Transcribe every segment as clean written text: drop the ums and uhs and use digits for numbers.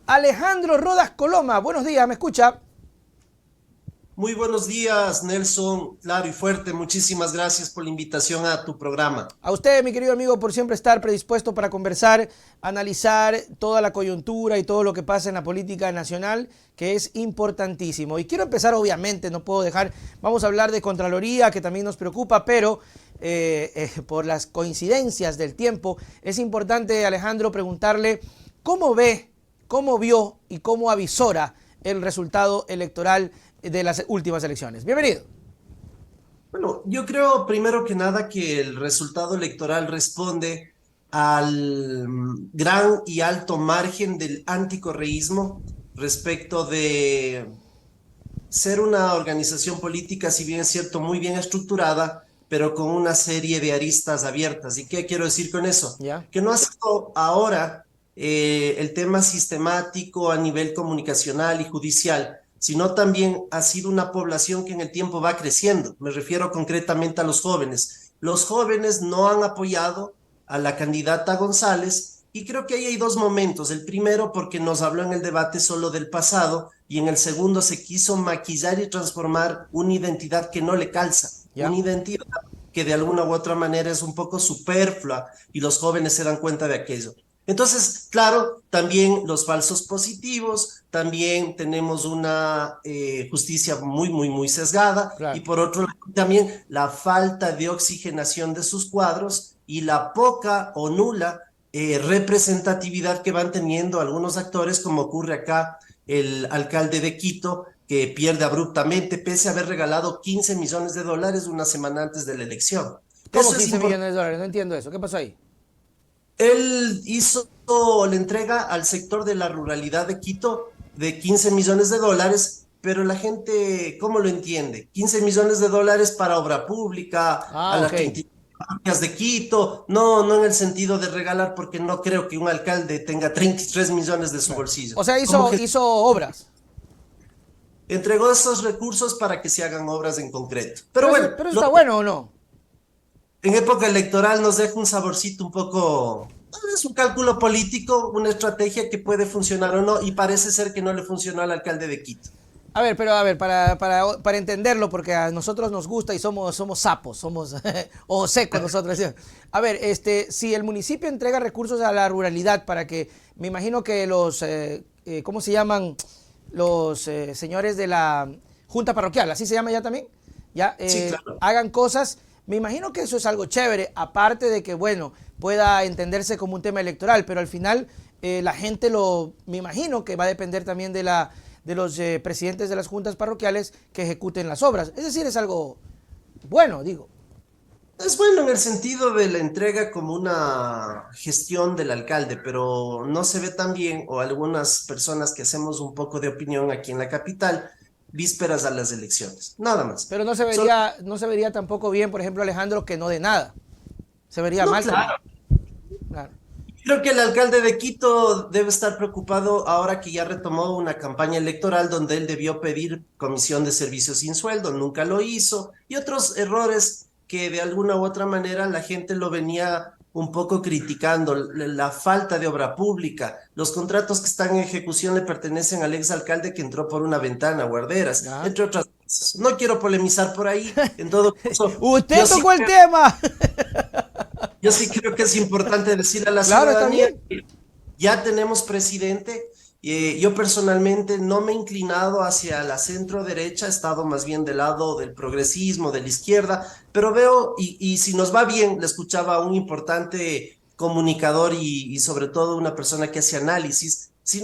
Alejandro Rodas Coloma. Buenos días, ¿me escucha? Muy buenos días, Nelson, claro y fuerte. Muchísimas gracias por la invitación a tu programa. A usted, mi querido amigo, por siempre estar predispuesto para conversar, analizar toda la coyuntura y todo lo que pasa en la política nacional, que es importantísimo. Y quiero empezar, obviamente, no puedo dejar, vamos a hablar de Contraloría, que también nos preocupa, pero por las coincidencias del tiempo, es importante, Alejandro, preguntarle cómo ve, cómo vio y cómo avisora el resultado electoral de las últimas elecciones. Bienvenido. Bueno, yo creo primero que nada que el resultado electoral responde al gran y alto margen del anticorreísmo respecto de ser una organización política, si bien es cierto, muy bien estructurada, pero con una serie de aristas abiertas. ¿Y qué quiero decir con eso? ¿Ya? Que no ha sido ahora el tema sistemático a nivel comunicacional y judicial, sino también ha sido una población que en el tiempo va creciendo. Me refiero concretamente a los jóvenes. Los jóvenes no han apoyado a la candidata González y creo que ahí hay dos momentos. El primero porque nos habló en el debate solo del pasado y en el segundo se quiso maquillar y transformar una identidad que no le calza, una ¿Ya? identidad que de alguna u otra manera es un poco superflua y los jóvenes se dan cuenta de aquello. Entonces, claro, también los falsos positivos, también tenemos una justicia muy sesgada y Claro. por otro lado también la falta de oxigenación de sus cuadros y la poca o nula representatividad que van teniendo algunos actores, como ocurre acá el alcalde de Quito, que pierde abruptamente, pese a haber regalado 15 millones de dólares una semana antes de la elección. ¿Cómo Eso es 15 importante. millones de dólares? No entiendo eso. ¿Qué pasó ahí? Él hizo la entrega al sector de la ruralidad de Quito de 15 millones de dólares, pero la gente, ¿cómo lo entiende? 15 millones de dólares para obra pública, a Ah, ok. las 33 parroquias de Quito, no en el sentido de regalar, porque no creo que un alcalde tenga 33 millones de su Claro. bolsillo. O sea, Como que hizo obras. entregó esos recursos para que se hagan obras en concreto. Pero bueno, Pero eso está bueno o no. en época electoral nos deja un saborcito un poco, es un cálculo político, una estrategia que puede funcionar o no, y parece ser que no le funcionó al alcalde de Quito. A ver, pero a ver, para entenderlo, porque a nosotros nos gusta y somos sapos, somos ojos secos nosotros. ¿Sí? A ver, si el municipio entrega recursos a la ruralidad para que, me imagino que ¿cómo se llaman? Los señores de la Junta Parroquial, así se llama ya también, ya Sí, claro. hagan cosas. Me imagino que eso es algo chévere, aparte de que, bueno, pueda entenderse como un tema electoral, pero al final la gente me imagino que va a depender también de los presidentes de las juntas parroquiales que ejecuten las obras. Es decir, es algo bueno, digo. Es bueno en el sentido de la entrega como una gestión del alcalde, pero no se ve tan bien, o algunas personas que hacemos un poco de opinión aquí en la capital, vísperas a las elecciones. Nada más. Pero Solo, no se vería tampoco bien, por ejemplo, Alejandro, que no de nada. Se vería no, mal también. claro. Claro. Creo que el alcalde de Quito debe estar preocupado ahora que ya retomó una campaña electoral donde él debió pedir comisión de servicios sin sueldo, nunca lo hizo, y otros errores que de alguna u otra manera la gente lo venía un poco criticando, la falta de obra pública, los contratos que están en ejecución le pertenecen al exalcalde que entró por una ventana, Guarderas, Ya. entre otras cosas. No quiero polemizar por ahí, en todo caso, Usted tocó el tema. yo sí creo que es importante decirle a la Claro, está ciudadanía bien. que ya tenemos presidente. Yo personalmente no me he inclinado hacia la centro derecha, he estado más bien del lado del progresismo, de la izquierda, pero veo, y si nos va bien, le escuchaba a un importante comunicador y sobre todo una persona que hace análisis. Si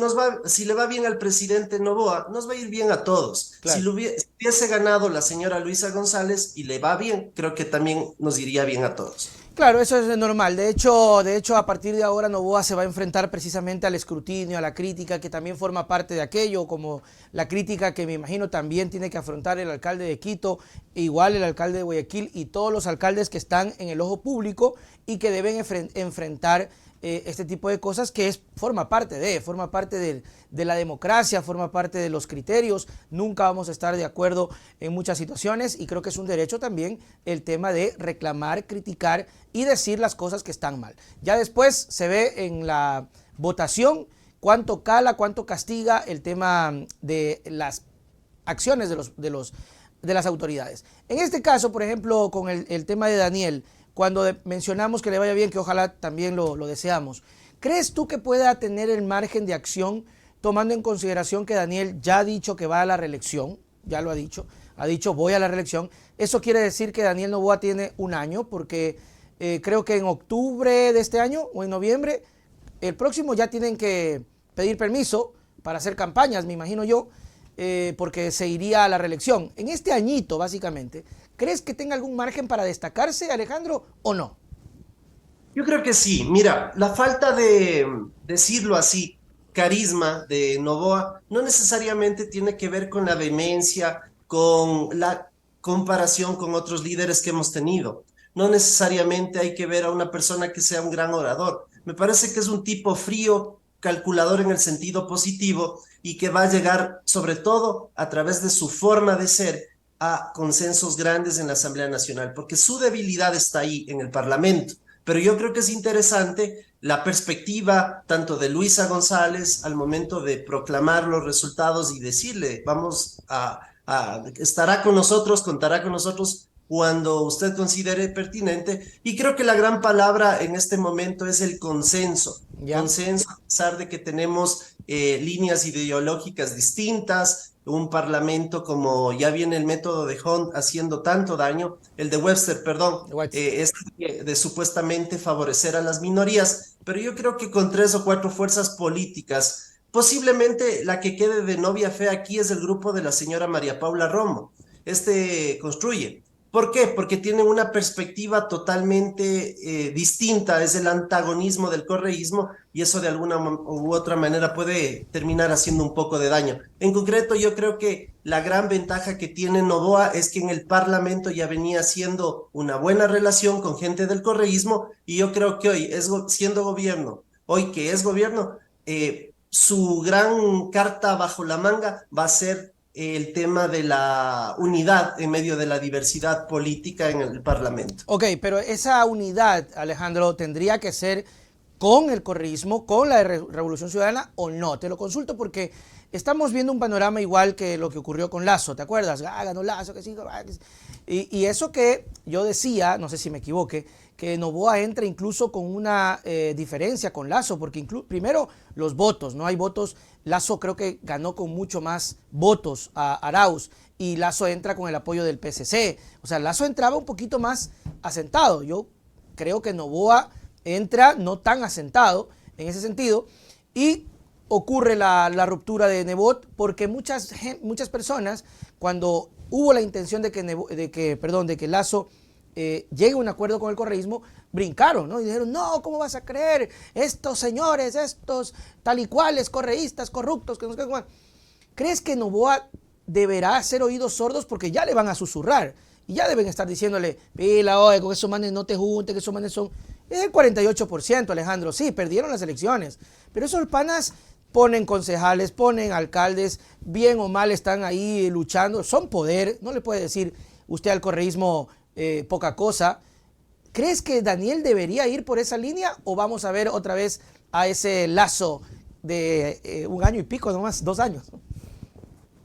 le va bien al presidente Noboa, nos va a ir bien a todos. Claro. Si hubiese ganado la señora Luisa González y le va bien, creo que también nos iría bien a todos. Claro, eso es normal. De hecho, a partir de ahora Novoa se va a enfrentar precisamente al escrutinio, a la crítica, que también forma parte de aquello, como la crítica que me imagino también tiene que afrontar el alcalde de Quito, igual el alcalde de Guayaquil y todos los alcaldes que están en el ojo público y que deben enfrentar este tipo de cosas que forma parte de la democracia, forma parte de los criterios. Nunca vamos a estar de acuerdo en muchas situaciones y creo que es un derecho también el tema de reclamar, criticar y decir las cosas que están mal. Ya después se ve en la votación cuánto cala, cuánto castiga el tema de las acciones de las autoridades. En este caso, por ejemplo, con el tema de Daniel, cuando mencionamos que le vaya bien, que ojalá también lo deseamos, ¿crees tú que pueda tener el margen de acción, tomando en consideración que Daniel ya ha dicho que va a la reelección? Ya lo ha dicho voy a la reelección. Eso quiere decir que Daniel Noboa tiene un año, porque creo que en octubre de este año o en noviembre, el próximo ya tienen que pedir permiso para hacer campañas, me imagino yo, porque se iría a la reelección. En este añito, básicamente, ¿crees que tenga algún margen para destacarse, Alejandro, o no? Yo creo que sí. Mira, la falta de, decirlo así, carisma de Noboa no necesariamente tiene que ver con la vehemencia, con la comparación con otros líderes que hemos tenido. No necesariamente hay que ver a una persona que sea un gran orador. Me parece que es un tipo frío, calculador en el sentido positivo y que va a llegar, sobre todo a través de su forma de ser, a consensos grandes en la Asamblea Nacional, porque su debilidad está ahí en el Parlamento. Pero yo creo que es interesante la perspectiva tanto de Luisa González al momento de proclamar los resultados y decirle, estará con nosotros, contará con nosotros cuando usted considere pertinente. Y creo que la gran palabra en este momento es el consenso. ¿Ya? Consenso, a pesar de que tenemos líneas ideológicas distintas, un parlamento como ya viene el método de Hunt haciendo tanto daño, el de Webster, perdón, es de supuestamente favorecer a las minorías, pero yo creo que con 3 o 4 fuerzas políticas, posiblemente la que quede de novia fea aquí es el grupo de la señora María Paula Romo. Construye. ¿Por qué? Porque tienen una perspectiva totalmente distinta, es el antagonismo del correísmo y eso de alguna u otra manera puede terminar haciendo un poco de daño. En concreto, yo creo que la gran ventaja que tiene Noboa es que en el Parlamento ya venía haciendo una buena relación con gente del correísmo y yo creo que hoy, siendo gobierno, hoy que es gobierno, su gran carta bajo la manga va a ser el tema de la unidad en medio de la diversidad política en el Parlamento. Ok, pero esa unidad, Alejandro, tendría que ser con el correísmo, con la Revolución Ciudadana o no. Te lo consulto porque estamos viendo un panorama igual que lo que ocurrió con Lasso, ¿te acuerdas? Ganó Lasso, que sí. Y eso que yo decía, no sé si me equivoqué, que Noboa entra incluso con una diferencia con Lasso, porque primero los votos, no hay votos. Lasso creo que ganó con mucho más votos a Arauz y Lasso entra con el apoyo del PSC. O sea, Lasso entraba un poquito más asentado. Yo creo que Noboa entra no tan asentado en ese sentido y ocurre la ruptura de Nebot porque muchas personas, cuando hubo la intención de que Lasso llegue a un acuerdo con el correísmo, brincaron, ¿no? Y dijeron, no, ¿cómo vas a creer? Estos señores, estos tal y cuales correístas corruptos, que no sé qué. ¿Crees que Noboa deberá hacer oídos sordos? Porque ya le van a susurrar y ya deben estar diciéndole, pila, oye, con esos manes no te juntes, que esos manes son... Es el 48%, Alejandro, sí, perdieron las elecciones, pero esos panas ponen concejales, ponen alcaldes, bien o mal están ahí luchando, son poder, no le puede decir usted al correísmo poca cosa. ¿Crees que Daniel debería ir por esa línea o vamos a ver otra vez a ese Lasso de 1 año y pico, nomás 2 años?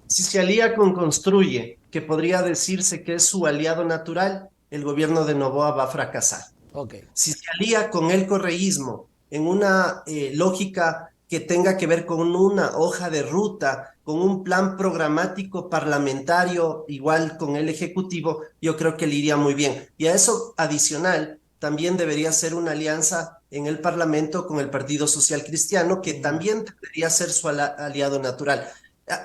Si se alía con Construye, que podría decirse que es su aliado natural, el gobierno de Noboa va a fracasar. Okay. Si se alía con el correísmo en una lógica que tenga que ver con una hoja de ruta, con un plan programático parlamentario, igual con el Ejecutivo, yo creo que le iría muy bien. Y a eso adicional, también debería ser una alianza en el Parlamento con el Partido Social Cristiano, que también debería ser su aliado natural.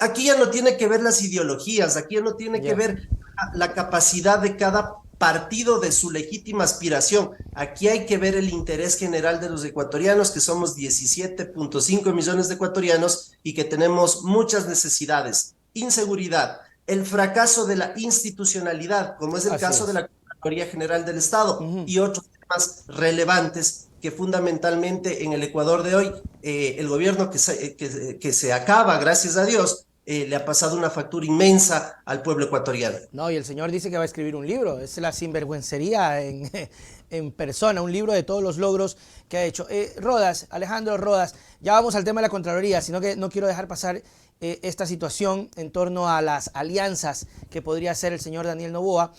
Aquí ya no tiene que ver las ideologías, aquí ya no tiene que ver la capacidad de cada partido de su legítima aspiración. Aquí hay que ver el interés general de los ecuatorianos, que somos 17.5 millones de ecuatorianos y que tenemos muchas necesidades. Inseguridad, el fracaso de la institucionalidad, como es el caso de la Contraloría General del Estado y otros temas relevantes que fundamentalmente en el Ecuador de hoy, el gobierno que se acaba, gracias a Dios, le ha pasado una factura inmensa al pueblo ecuatoriano. No, y el señor dice que va a escribir un libro, es la sinvergüencería en persona, un libro de todos los logros que ha hecho. Rodas, Alejandro Rodas, ya vamos al tema de la Contraloría, sino que no quiero dejar pasar esta situación en torno a las alianzas que podría hacer el señor Daniel Noboa.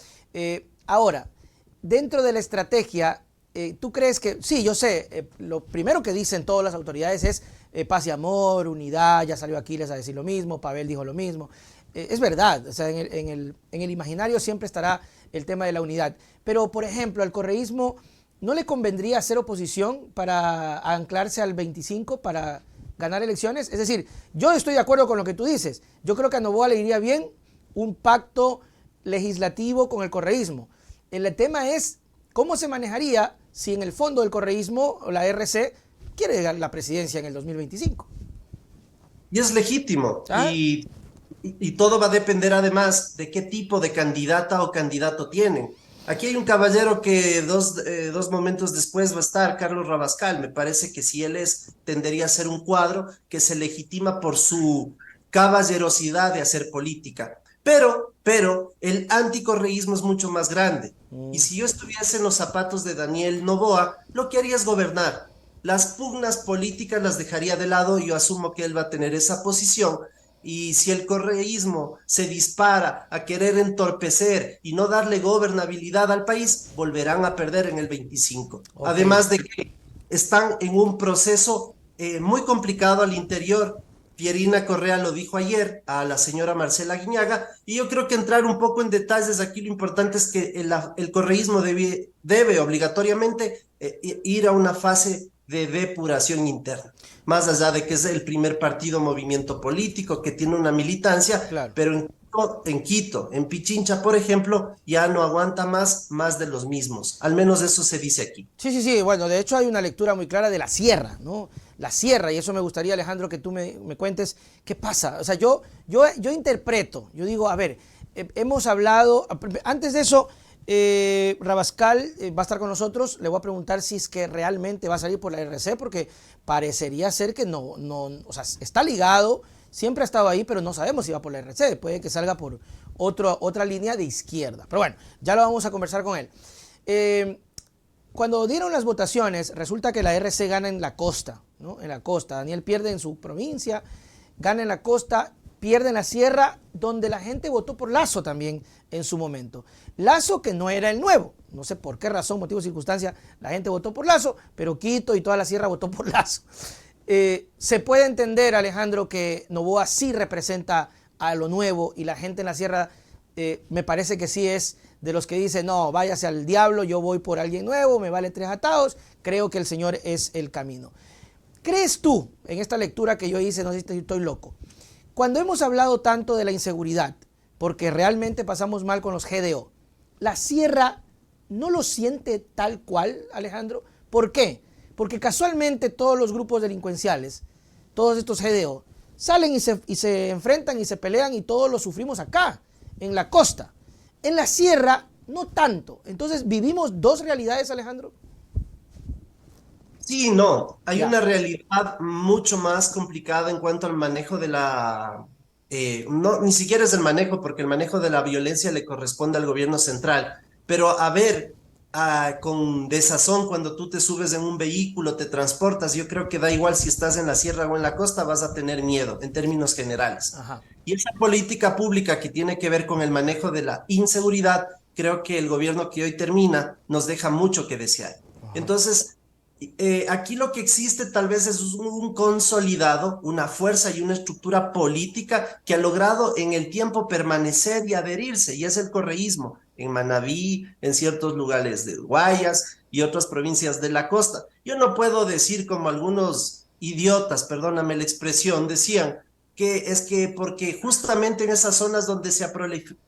Ahora, dentro de la estrategia, ¿tú crees que, sí, yo sé, lo primero que dicen todas las autoridades es paz y amor, unidad, ya salió Aquiles a decir lo mismo, Pavel dijo lo mismo, es verdad, o sea, en el imaginario siempre estará el tema de la unidad, pero por ejemplo, al correísmo no le convendría hacer oposición para anclarse al 25 para ganar elecciones, es decir, yo estoy de acuerdo con lo que tú dices, yo creo que a Noboa le iría bien un pacto legislativo con el correísmo. El tema es cómo se manejaría si en el fondo del correísmo o la RC quiere la presidencia en el 2025. Y es legítimo. ¿Ah? Y todo va a depender además de qué tipo de candidata o candidato tienen. Aquí hay un caballero que dos momentos después va a estar, Carlos Rabascal. Me parece que si él es, tendería a ser un cuadro que se legitima por su caballerosidad de hacer política. Pero el anticorreísmo es mucho más grande. Y si yo estuviese en los zapatos de Daniel Noboa, lo que haría es gobernar. Las pugnas políticas las dejaría de lado y yo asumo que él va a tener esa posición. Y si el correísmo se dispara a querer entorpecer y no darle gobernabilidad al país, volverán a perder en el 25. Ok. Además de que están en un proceso muy complicado al interior. Pierina Correa lo dijo ayer a la señora Marcela Guiñaga, y yo creo que entrar un poco en detalles aquí, lo importante es que el correísmo debe obligatoriamente ir a una fase de depuración interna, más allá de que es el primer partido movimiento político que tiene una militancia, Claro. pero en Quito, en Pichincha, por ejemplo, ya no aguanta más de los mismos, al menos eso se dice aquí. Sí, sí, sí. Bueno, de hecho hay una lectura muy clara de la sierra, ¿no? La sierra, y eso me gustaría, Alejandro, que tú me cuentes qué pasa. O sea, yo interpreto, yo digo, a ver, hemos hablado, antes de eso, Rabascal va a estar con nosotros, le voy a preguntar si es que realmente va a salir por la RC, porque parecería ser que no, o sea, está ligado, siempre ha estado ahí, pero no sabemos si va por la RC, puede que salga por otra línea de izquierda. Pero bueno, ya lo vamos a conversar con él. Cuando dieron las votaciones, resulta que la RC gana en la costa, ¿no? En la costa. Daniel pierde en su provincia, gana en la costa, pierde en la sierra, donde la gente votó por Lasso también en su momento. Lasso que no era el nuevo. No sé por qué razón, motivo, circunstancia, la gente votó por Lasso, pero Quito y toda la sierra votó por Lasso. Se puede entender, Alejandro, que Noboa sí representa a lo nuevo y la gente en la sierra me parece que sí es de los que dicen, no, váyase al diablo, yo voy por alguien nuevo, me vale 3 atados, creo que el Señor es el camino. ¿Crees tú, en esta lectura que yo hice, no sé si estoy loco, cuando hemos hablado tanto de la inseguridad, porque realmente pasamos mal con los GDO, la sierra no lo siente tal cual, Alejandro? ¿Por qué? Porque casualmente todos los grupos delincuenciales, todos estos GDO, salen y se enfrentan y se pelean y todos lo sufrimos acá, en la costa. En la sierra, no tanto. Entonces, ¿vivimos dos realidades, Alejandro? Sí, no, hay Ya. una realidad mucho más complicada en cuanto al manejo de no, ni siquiera es el manejo, porque el manejo de la violencia le corresponde al gobierno central, pero a ver, con desazón cuando tú te subes en un vehículo, te transportas, yo creo que da igual si estás en la sierra o en la costa, vas a tener miedo en términos generales. Ajá. Y esa política pública que tiene que ver con el manejo de la inseguridad, creo que el gobierno que hoy termina nos deja mucho que desear. Ajá. Entonces, aquí lo que existe tal vez es un consolidado, una fuerza y una estructura política que ha logrado en el tiempo permanecer y adherirse, y es el correísmo en Manabí, en ciertos lugares de Guayas y otras provincias de la costa. Yo no puedo decir como algunos idiotas, perdóname la expresión, decían que es que porque justamente en esas zonas donde se ha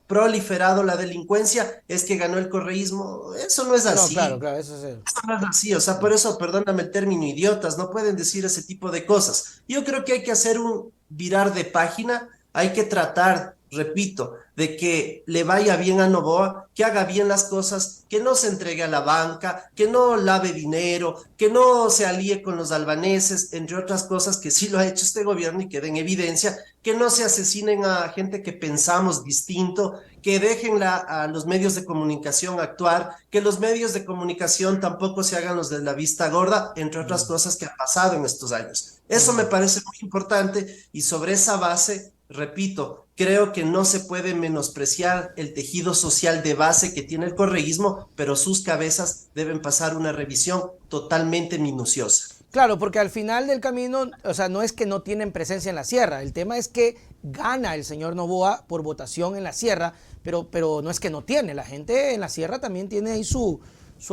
proliferado la delincuencia es que ganó el correísmo. Eso no es No, claro, así. claro, eso es el... No es así, o sea, por eso, perdóname el término, idiotas, no pueden decir ese tipo de cosas. Yo creo que hay que hacer un virar de página, hay que tratar repito, de que le vaya bien a Noboa, que haga bien las cosas, que no se entregue a la banca, que no lave dinero, que no se alíe con los albaneses, entre otras cosas que sí lo ha hecho este gobierno y queda en evidencia, que no se asesinen a gente que pensamos distinto, que dejen a los medios de comunicación actuar, que los medios de comunicación tampoco se hagan los de la vista gorda, entre otras cosas que han pasado en estos años. Eso me parece muy importante y sobre esa base, repito, creo que no se puede menospreciar el tejido social de base que tiene el correísmo, pero sus cabezas deben pasar una revisión totalmente minuciosa. Claro, porque al final del camino, o sea, no es que no tienen presencia en la sierra, el tema es que gana el señor Noboa por votación en la sierra, pero no es que no tiene, la gente en la sierra también tiene ahí su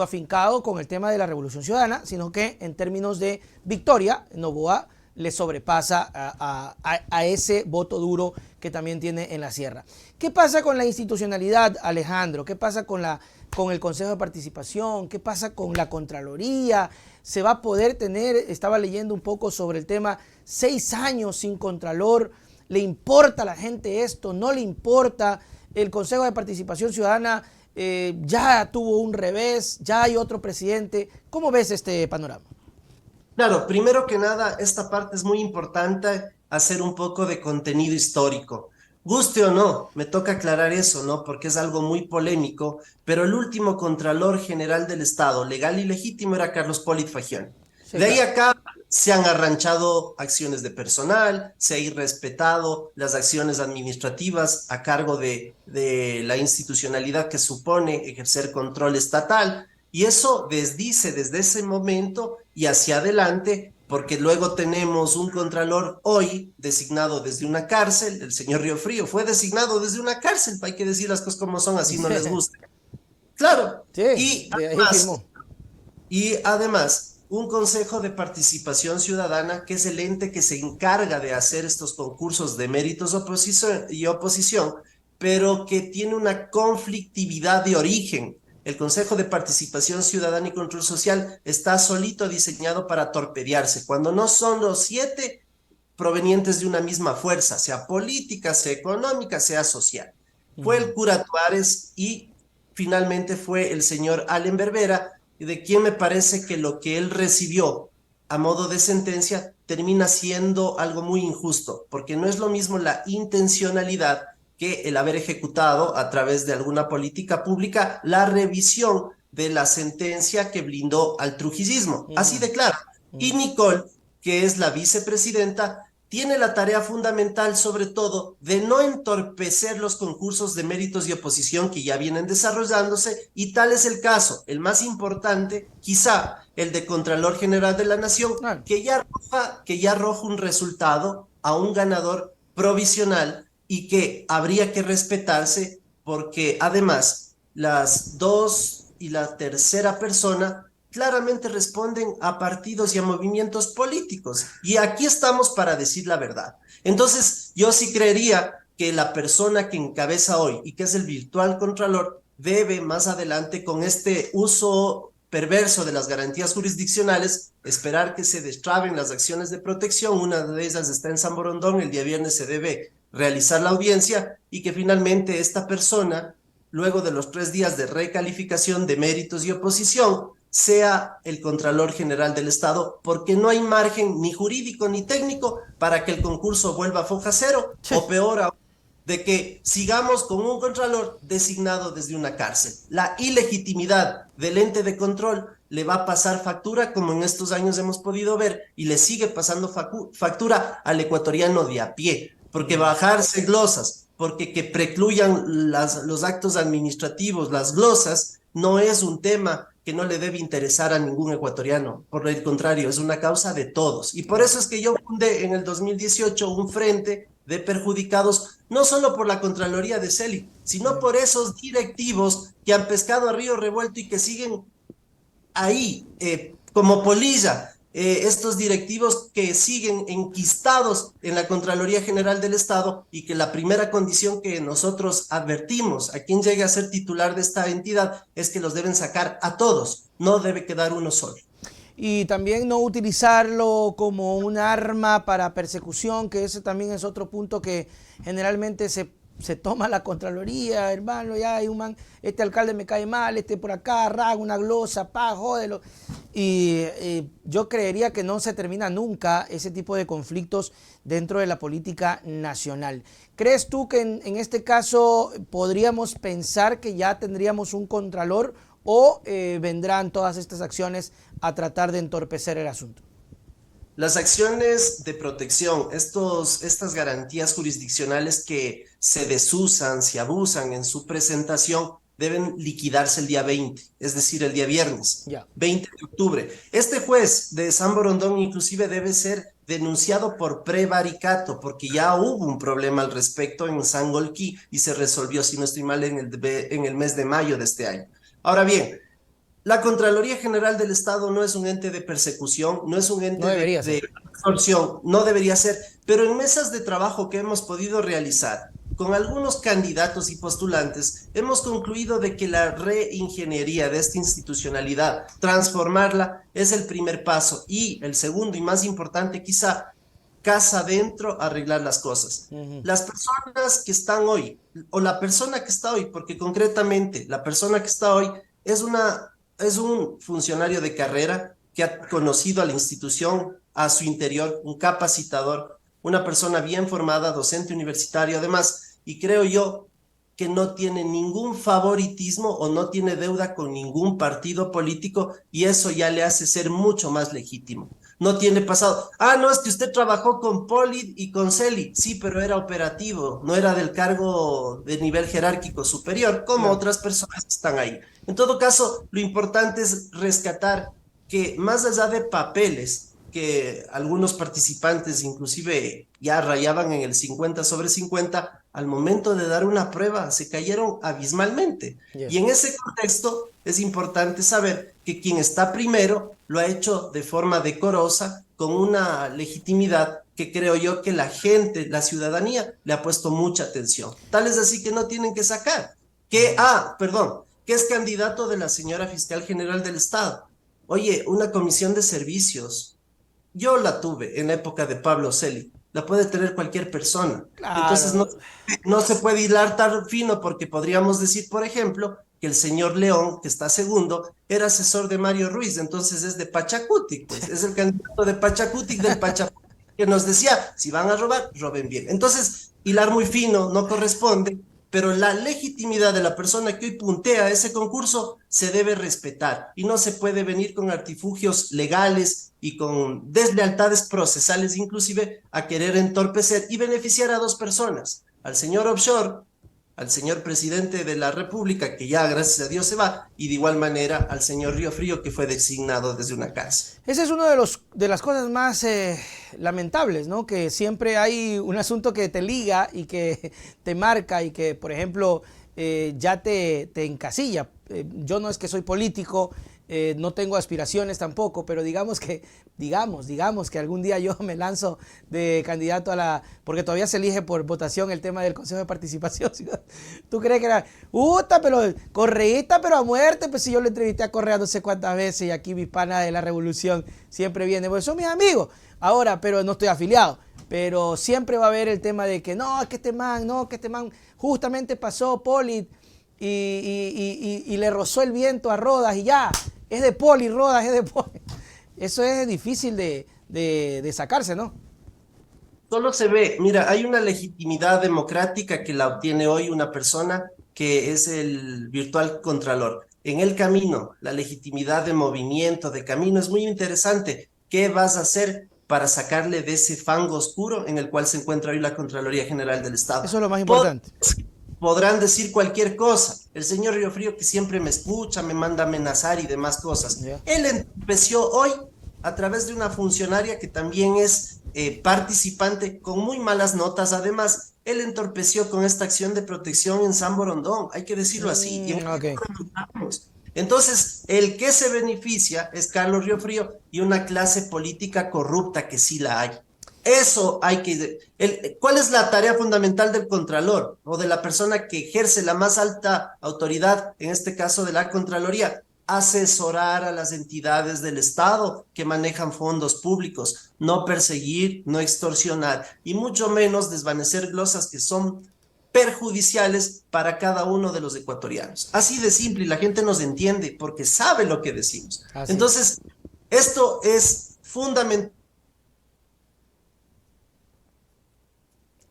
afincado con el tema de la Revolución Ciudadana, sino que en términos de victoria, Noboa le sobrepasa a ese voto duro que también tiene en la sierra. ¿Qué pasa con la institucionalidad, Alejandro? ¿Qué pasa con el Consejo de Participación? ¿Qué pasa con la Contraloría? ¿Se va a poder tener, estaba leyendo un poco sobre el tema, 6 años sin Contralor? ¿Le importa a la gente esto? ¿No le importa? El Consejo de Participación Ciudadana ya tuvo un revés, ya hay otro presidente. ¿Cómo ves este panorama? Claro, primero que nada, esta parte es muy importante, hacer un poco de contenido histórico. Guste o no, me toca aclarar eso, ¿no? Porque es algo muy polémico, pero el último Contralor General del Estado, legal y legítimo, era Carlos Polit Fagioli. Sí, De ahí claro. acá se han arranchado acciones de personal, se ha irrespetado las acciones administrativas a cargo de la institucionalidad que supone ejercer control estatal. Y eso desdice desde ese momento y hacia adelante, porque luego tenemos un contralor hoy designado desde una cárcel, el señor Río Frío fue designado desde una cárcel, hay que decir las cosas como son, así no les gusta. Claro, Sí, y de ahí además, firmó. y además, un Consejo de Participación Ciudadana, que es el ente que se encarga de hacer estos concursos de méritos y oposición, pero que tiene una conflictividad de origen. El Consejo de Participación Ciudadana y Control Social está solito diseñado para torpedearse, cuando no son los 7 provenientes de una misma fuerza, sea política, sea económica, sea social. Fue el cura Tuárez y finalmente fue el señor Allen Berbera, de quien me parece que lo que él recibió a modo de sentencia termina siendo algo muy injusto, porque no es lo mismo la intencionalidad que el haber ejecutado a través de alguna política pública la revisión de la sentencia que blindó al trujillismo. Así de claro. Y Nicole, que es la vicepresidenta, tiene la tarea fundamental, sobre todo, de no entorpecer los concursos de méritos y oposición que ya vienen desarrollándose, y tal es el caso, el más importante, quizá el de Contralor General de la Nación, Claro. que ya arroja un resultado a un ganador provisional y que habría que respetarse porque además las dos y la tercera persona claramente responden a partidos y a movimientos políticos. Y aquí estamos para decir la verdad. Entonces, yo sí creería que la persona que encabeza hoy y que es el virtual contralor debe más adelante, con este uso perverso de las garantías jurisdiccionales, esperar que se destraben las acciones de protección. Una de ellas está en San Borondón, el día viernes se debe realizar la audiencia y que finalmente esta persona, luego de los 3 días de recalificación de méritos y oposición, sea el Contralor General del Estado, porque no hay margen ni jurídico ni técnico para que el concurso vuelva a foja cero, o peor aún, de que sigamos con un Contralor designado desde una cárcel. La ilegitimidad del ente de control le va a pasar factura, como en estos años hemos podido ver, y le sigue pasando factura al ecuatoriano de a pie, porque bajarse glosas, porque que precluyan los actos administrativos, las glosas, no es un tema que no le debe interesar a ningún ecuatoriano. Por el contrario, es una causa de todos. Y por eso es que yo fundé en el 2018 un frente de perjudicados, no solo por la Contraloría de CELI, sino por esos directivos que han pescado a río revuelto y que siguen ahí como polilla. Estos directivos que siguen enquistados en la Contraloría General del Estado, y que la primera condición que nosotros advertimos a quien llegue a ser titular de esta entidad es que los deben sacar a todos, no debe quedar uno solo. Y también no utilizarlo como un arma para persecución, que ese también es otro punto que generalmente se toma la Contraloría, hermano, ya hay un man, este alcalde me cae mal, este por acá, raga una glosa, pa, jódelo. Y yo creería que no se termina nunca ese tipo de conflictos dentro de la política nacional. ¿Crees tú que en este caso podríamos pensar que ya tendríamos un contralor o vendrán todas estas acciones a tratar de entorpecer el asunto? Las acciones de protección, estas garantías jurisdiccionales que se desusan, se abusan en su presentación, deben liquidarse el día 20, es decir, el día viernes, Ya. 20 de octubre. Este juez de San Borondón inclusive debe ser denunciado por prevaricato, porque ya hubo un problema al respecto en Sangolquí y se resolvió, si no estoy mal, en el mes de mayo de este año. Ahora bien, la Contraloría General del Estado no es un ente de persecución, no es un No ente debería ser. de extorsión, no debería ser, pero en mesas de trabajo que hemos podido realizar con algunos candidatos y postulantes, hemos concluido de que la reingeniería de esta institucionalidad, transformarla, es el primer paso y el segundo y más importante quizá, casa adentro, arreglar las cosas. Las personas que están hoy, o la persona que está hoy, porque concretamente la persona que está hoy es un funcionario de carrera que ha conocido a la institución, a su interior, un capacitador, una persona bien formada, docente universitario además, y creo yo que no tiene ningún favoritismo o no tiene deuda con ningún partido político y eso ya le hace ser mucho más legítimo. No tiene pasado. Ah, no, es que usted trabajó con Poli y con Celi. Sí, pero era operativo, no era del cargo de nivel jerárquico superior, como Claro. otras personas que están ahí. En todo caso, lo importante es rescatar que más allá de papeles, que algunos participantes inclusive ya rayaban en el 50/50, al momento de dar una prueba se cayeron abismalmente. Y Yes. en ese contexto es importante saber que quien está primero lo ha hecho de forma decorosa, con una legitimidad que creo yo que la gente, la ciudadanía, le ha puesto mucha atención. Tal es así que no tienen que sacar. Que es candidato de la señora fiscal general del Estado. Oye, una comisión de servicios, yo la tuve en la época de Pablo Celi, la puede tener cualquier persona. Entonces Claro. no se puede hilar tan fino porque podríamos decir, por ejemplo, que el señor León, que está segundo, era asesor de Mario Ruiz, entonces es de Pachacutic, pues es el candidato de Pachacutic del Pachacutic que nos decía, si van a robar, roben bien. Entonces, hilar muy fino no corresponde, pero la legitimidad de la persona que hoy puntea ese concurso se debe respetar y no se puede venir con artilugios legales y con deslealtades procesales inclusive a querer entorpecer y beneficiar a dos personas, al señor Offshore, al señor presidente de la República, que ya gracias a Dios se va, y de igual manera al señor Río Frío, que fue designado desde una cárcel. Ese es uno de las cosas más lamentables, ¿no? Que siempre hay un asunto que te liga y que te marca y que, por ejemplo, ya te encasilla. Yo no es que soy político, no tengo aspiraciones tampoco, pero digamos que algún día yo me lanzo de candidato a la, porque todavía se elige por votación el tema del Consejo de Participación. ¿Tú crees que era, pero correísta, pero a muerte? Pues si yo lo entrevisté a Correa no sé cuántas veces y aquí mis panas de la Revolución siempre vienen, pues son mis amigos. Ahora, pero no estoy afiliado. Pero siempre va a haber el tema de que no, que este man justamente pasó Poli y le rozó el viento a Rodas y ya, es de Poli, Rodas es de Poli. Eso es difícil de sacarse, ¿no? Solo se ve, mira, hay una legitimidad democrática que la obtiene hoy una persona que es el virtual contralor. En el camino, la legitimidad de movimiento, de camino, es muy interesante. ¿Qué vas a hacer para sacarle de ese fango oscuro en el cual se encuentra hoy la Contraloría General del Estado? Eso es lo más importante. Podrán decir cualquier cosa. El señor Río Frío, que siempre me escucha, me manda a amenazar y demás cosas. Yeah. Él empezó hoy a través de una funcionaria que también es participante con muy malas notas. Además, él entorpeció con esta acción de protección en San Borondón, hay que decirlo así. Y Okay. entonces, el que se beneficia es Carlos Río Frío y una clase política corrupta que sí la hay. Eso hay que... ¿Cuál es la tarea fundamental del Contralor o de la persona que ejerce la más alta autoridad, en este caso de la Contraloría? Asesorar a las entidades del Estado que manejan fondos públicos, no perseguir, no extorsionar y mucho menos desvanecer glosas que son perjudiciales para cada uno de los ecuatorianos. Así de simple, y la gente nos entiende porque sabe lo que decimos. Así es. Entonces, esto es fundamental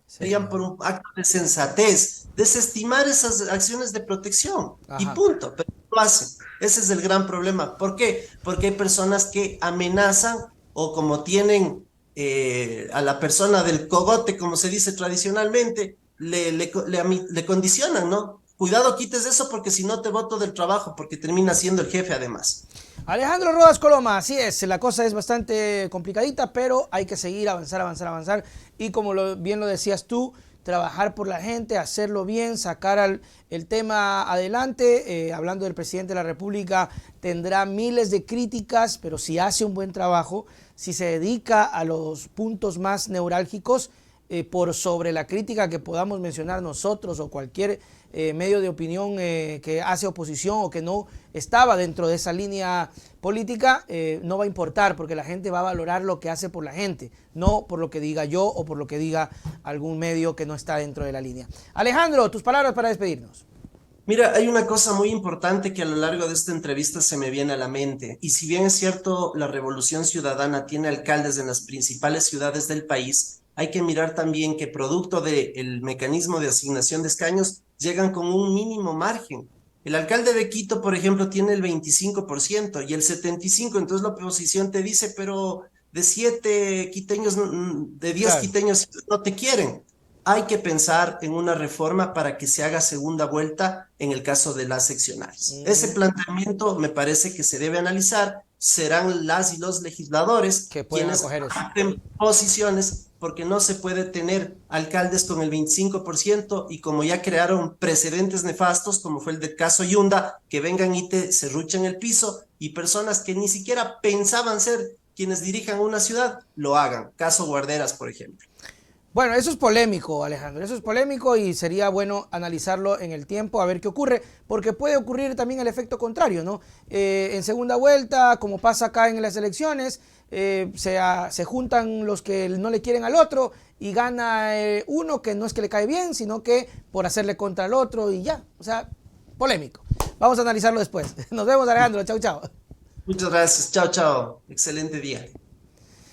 Sí. por un acto de sensatez, desestimar esas acciones de protección y Ajá. punto, pero no lo hacen. Ese es el gran problema. ¿Por qué? Porque hay personas que amenazan o como tienen a la persona del cogote, como se dice tradicionalmente, le condicionan, ¿no? Cuidado, quites eso porque si no te boto del trabajo, porque termina siendo el jefe además. Alejandro Rodas Coloma, así es, la cosa es bastante complicadita, pero hay que seguir, avanzar, avanzar, avanzar. Y como bien lo decías tú, trabajar por la gente, hacerlo bien, sacar el tema adelante. Hablando del presidente de la República, tendrá miles de críticas, pero si hace un buen trabajo, si se dedica a los puntos más neurálgicos, por sobre la crítica que podamos mencionar nosotros o cualquier medio de opinión que hace oposición o que no estaba dentro de esa línea política, no va a importar porque la gente va a valorar lo que hace por la gente, no por lo que diga yo o por lo que diga algún medio que no está dentro de la línea. Alejandro, tus palabras para despedirnos. Mira, hay una cosa muy importante que a lo largo de esta entrevista se me viene a la mente. Y si bien es cierto, la Revolución Ciudadana tiene alcaldes en las principales ciudades del país, hay que mirar también que producto del mecanismo de asignación de escaños llegan con un mínimo margen. El alcalde de Quito, por ejemplo, tiene el 25% y el 75%, entonces la oposición te dice, pero de 7 quiteños, de 10 Claro. quiteños no te quieren. Hay que pensar en una reforma para que se haga segunda vuelta en el caso de las seccionales. Ese planteamiento me parece que se debe analizar. Serán las y los legisladores Que puedan quienes acoger eso. adopten posiciones porque no se puede tener alcaldes con el 25% y como ya crearon precedentes nefastos, como fue el del caso Yunda, que vengan y te serruchen el piso y personas que ni siquiera pensaban ser quienes dirijan una ciudad, lo hagan. Caso Guarderas, por ejemplo. Bueno, eso es polémico, Alejandro, eso es polémico y sería bueno analizarlo en el tiempo, a ver qué ocurre, porque puede ocurrir también el efecto contrario, ¿no? En segunda vuelta, como pasa acá en las elecciones, se juntan los que no le quieren al otro y gana uno que no es que le cae bien, sino que por hacerle contra el otro y ya, o sea, polémico. Vamos a analizarlo después. Nos vemos, Alejandro, chau, chau. Muchas gracias. Chao, chao. Excelente día.